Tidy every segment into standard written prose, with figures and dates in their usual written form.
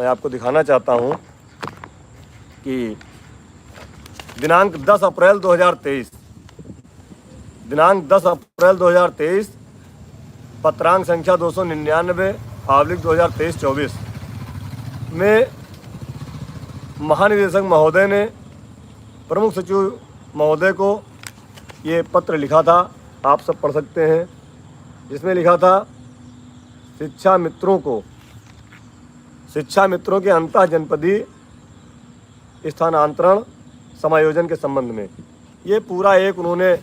मैं आपको दिखाना चाहता हूँ कि दिनांक 10 अप्रैल 2023 दिनांक 10 अप्रैल 2023 पत्रांक संख्या 299/2023-24 में महानिदेशक महोदय ने प्रमुख सचिव महोदय को ये पत्र लिखा था, आप सब पढ़ सकते हैं। जिसमें लिखा था शिक्षा मित्रों के अंतः जनपदीय स्थानांतरण समायोजन के संबंध में। ये पूरा एक उन्होंने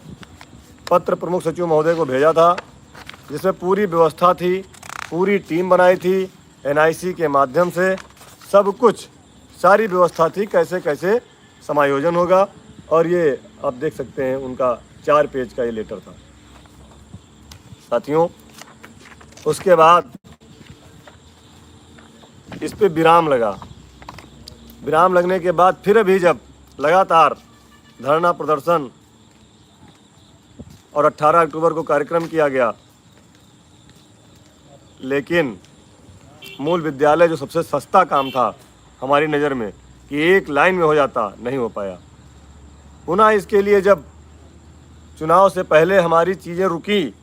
पत्र प्रमुख सचिव महोदय को भेजा था, जिसमें पूरी व्यवस्था थी, पूरी टीम बनाई थी, एनआईसी के माध्यम से सब कुछ, सारी व्यवस्था थी कैसे कैसे समायोजन होगा। और ये आप देख सकते हैं उनका 4 पेज का ये लेटर था साथियों। उसके बाद इस पे विराम लगा। विराम लगने के बाद फिर अभी जब लगातार धरना प्रदर्शन और 18 अक्टूबर को कार्यक्रम किया गया, लेकिन मूल विद्यालय जो सबसे सस्ता काम था हमारी नज़र में कि एक लाइन में हो जाता, नहीं हो पाया। पुनः इसके लिए जब चुनाव से पहले हमारी चीज़ें रुकी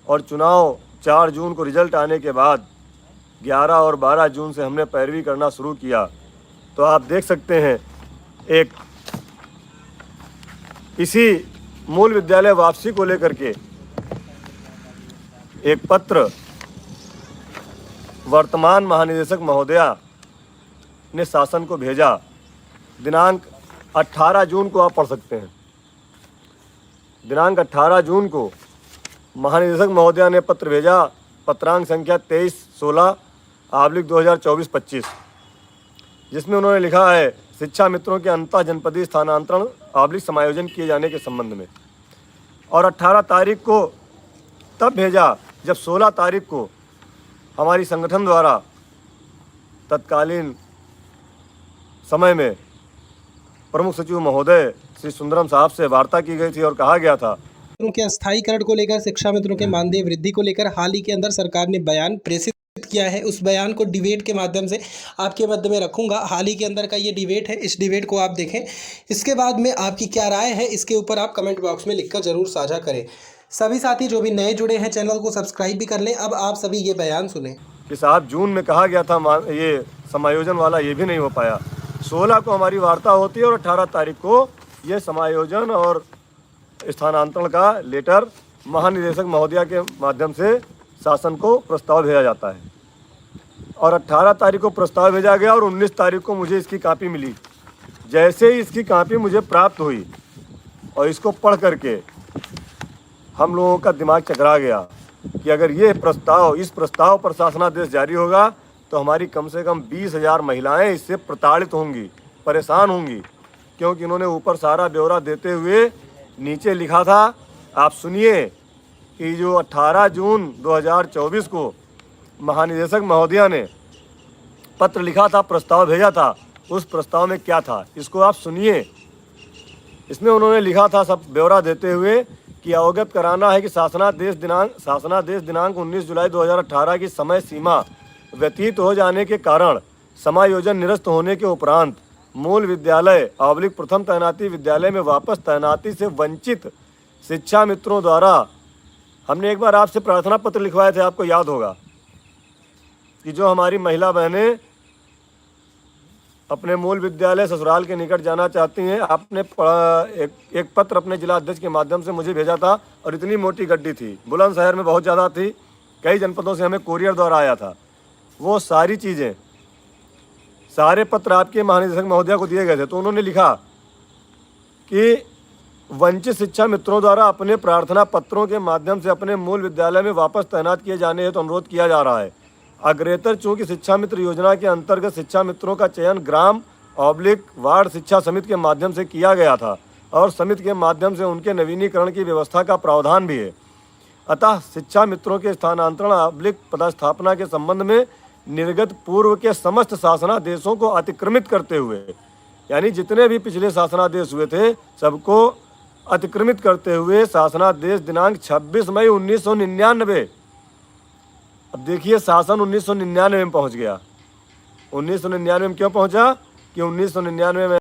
और चुनाव 4 जून को रिजल्ट आने के बाद 11 और 12 जून से हमने पैरवी करना शुरू किया, तो आप देख सकते हैं एक इसी मूल विद्यालय वापसी को लेकर के एक पत्र वर्तमान महानिदेशक महोदया ने शासन को भेजा। दिनांक 18 जून को आप पढ़ सकते हैं। दिनांक 18 जून को महानिदेशक महोदया ने पत्र भेजा, पत्रांक संख्या 23/16/2024-25, जिसमें उन्होंने लिखा है शिक्षा मित्रों के अंतः जनपदीय स्थानांतरण समायोजन किए जाने के संबंध में। और 18 तारीख को तब भेजा जब 16 तारीख को हमारी संगठन द्वारा तत्कालीन समय में प्रमुख सचिव महोदय श्री सुंदरम साहब से वार्ता की गई थी और कहा गया था के अस्थायीकरण को लेकर, शिक्षा मित्रों के मानदेय वृद्धि को लेकर हाल ही के अंदर सरकार ने बयान प्रेषित किया है। उस बयान को डिबेट के माध्यम से आपके मध्य में रखूंगा। हाल ही के अंदर का ये डिबेट है, इस डिबेट को आप देखें। इसके बाद में आपकी क्या राय है, इसके ऊपर आप कमेंट बॉक्स में लिखकर जरूर साझा करें। सभी साथी जो भी नए जुड़े हैं चैनल को सब्सक्राइब भी कर लें। अब आप सभी ये बयान सुने कि साहब जून में कहा गया था ये समायोजन वाला, ये भी नहीं हो पाया। 16 को हमारी वार्ता होती है और 18 तारीख को ये समायोजन और स्थानांतरण का लेटर महानिदेशक महोदया के माध्यम से शासन को प्रस्ताव भेजा जाता है। और 18 तारीख को प्रस्ताव भेजा गया और 19 तारीख को मुझे इसकी कॉपी मिली। जैसे ही इसकी कॉपी मुझे प्राप्त हुई और इसको पढ़ करके हम लोगों का दिमाग चकरा गया कि अगर ये प्रस्ताव, इस प्रस्ताव पर शासनादेश जारी होगा तो हमारी कम से कम 20,000 महिलाएं इससे प्रताड़ित होंगी, परेशान होंगी। क्योंकि इन्होंने ऊपर सारा ब्यौरा देते हुए नीचे लिखा था, आप सुनिए कि जो 18 जून 2024 को महानिदेशक महोदया ने पत्र लिखा था, प्रस्ताव भेजा था, उस प्रस्ताव में क्या था इसको आप सुनिए। इसमें उन्होंने लिखा था सब ब्यौरा देते हुए कि अवगत कराना है कि शासनादेश दिनांक 19 जुलाई 2018 की समय सीमा व्यतीत हो जाने के कारण समायोजन निरस्त होने के उपरांत मूल विद्यालय / प्रथम तैनाती विद्यालय में वापस तैनाती से वंचित शिक्षा मित्रों द्वारा, हमने एक बार आपसे प्रार्थना पत्र लिखवाए थे, आपको याद होगा कि जो हमारी महिला बहनें अपने मूल विद्यालय ससुराल के निकट जाना चाहती हैं, आपने एक पत्र अपने जिला अध्यक्ष के माध्यम से मुझे भेजा था। और इतनी मोटी गड्डी थी, बुलंदशहर में बहुत ज़्यादा थी, कई जनपदों से हमें कोरियर द्वारा आया था। वो सारी चीज़ें, सारे पत्र आपके महानिदेशक महोदया को दिए गए थे। तो उन्होंने लिखा कि वंचित शिक्षा मित्रों द्वारा अपने प्रार्थना पत्रों के माध्यम से अपने मूल विद्यालय में वापस तैनात किए जाने हेतु अनुरोध किया जा रहा है। अग्रेतर चूँकि शिक्षा मित्र योजना के अंतर्गत शिक्षा मित्रों का चयन ग्राम / वार्ड शिक्षा समिति के माध्यम से किया गया था और समिति के माध्यम से उनके नवीनीकरण की व्यवस्था का प्रावधान भी है। अतः शिक्षा मित्रों के स्थानांतरण / पदस्थापना के संबंध में निर्गत पूर्व के समस्त शासनादेशों को अतिक्रमित करते हुए, यानी जितने भी पिछले शासनादेश हुए थे सबको अतिक्रमित करते हुए शासनादेश दिनांक 26 मई 1999, अब देखिए शासन 1999 में पहुंच गया। 1999 में क्यों पहुंचा कि 1999 में